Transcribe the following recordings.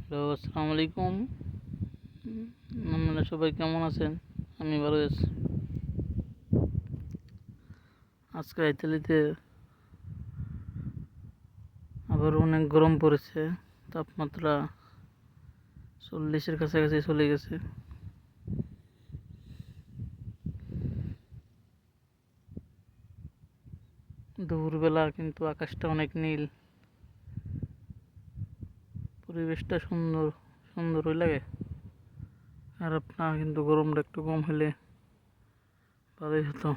Hello, আসসালামু আলাইকুম। আপনারা সবাই কেমন আছেন? আমি ভালো আছি। আজকে ইতালিতে আবার অনেক গরম পড়েছে। তাপমাত্রা 40-এর কাছাকাছি চলে গেছে। দুপুরবেলা কিন্তু আকাশটা অনেক নীল, পরিবেশটা সুন্দরই লাগে। আর আপনার কিন্তু গরমটা একটু কম হলে ভালোই হতো।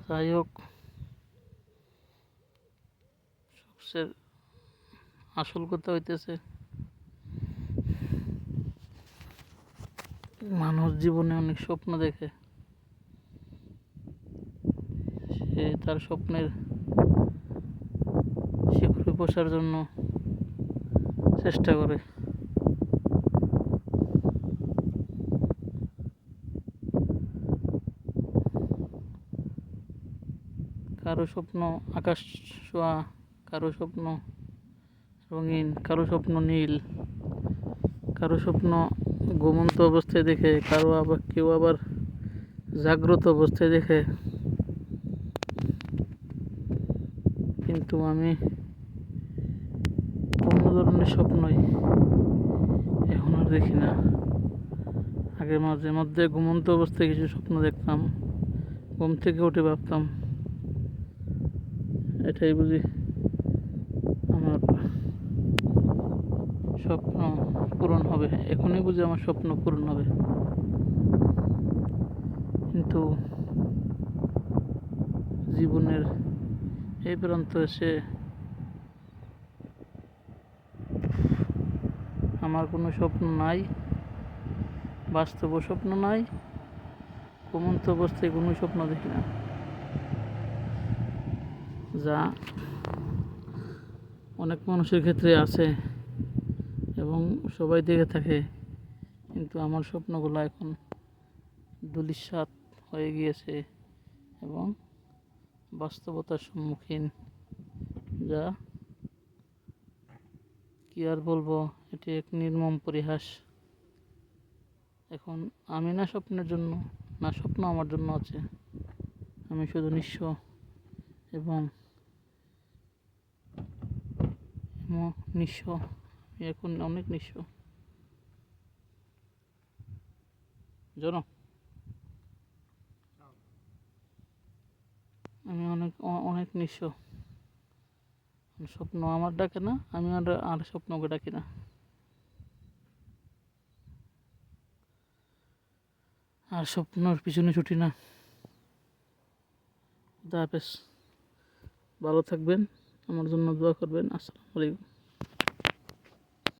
যাই হোক, সবচেয়ে আসল কথা হইতেছে মানুষ জীবনে অনেক স্বপ্ন দেখে, সে তার স্বপ্নের শিখরে বসার জন্য চেষ্টা করে। কারো স্বপ্ন আকাশ ছোঁয়া, কারো স্বপ্ন রঙিন, কারো স্বপ্ন নীল, কারো স্বপ্ন ঘুমন্ত অবস্থায় দেখে, কেউ আবার জাগ্রত অবস্থায় দেখে। কিন্তু আমি অন্য ধরনের স্বপ্নই এখন আর দেখি না। আগে মাঝে মধ্যে ঘুমন্ত অবস্থায় কিছু স্বপ্ন দেখতাম, ঘুম থেকে উঠে ভাবতাম এটাই বুঝি আমার স্বপ্ন পূরণ হবে, এখনই বুঝি আমার স্বপ্ন পূরণ হবে। কিন্তু জীবনের এই প্রান্ত এসে আমার কোনো স্বপ্ন নাই, বাস্তব স্বপ্ন নাই, ঘুমন্ত অবস্থায় কোনো স্বপ্ন দেখি না, যা অনেক মানুষের ক্ষেত্রে আছে এবং সবাই দেখে থাকে। কিন্তু আমার স্বপ্নগুলো এখন ধূলিসাৎ হয়ে গিয়েছে এবং বাস্তবতার সম্মুখীন, যা কি আর বলবো, এটি এক নির্মম পরিহাস। এখন আমি না স্বপ্নের জন্য, না স্বপ্ন আমার জন্য আছে, আমি শুধু নিঃস্ব এবং নিঃস্ব। আমি এখন অনেক নিঃস্ব জানো, আমি অনেক নিঃস্ব। স্বপ্ন আমার ডাকে না, আমি আর স্বপ্নকে ডাকি না। আর স্বপ্নর পিছনে ছুটি না। খুদা হাফেজ, ভালো থাকবেন, আমার জন্য দোয়া করবেন। আসসালামু আলাইকুম।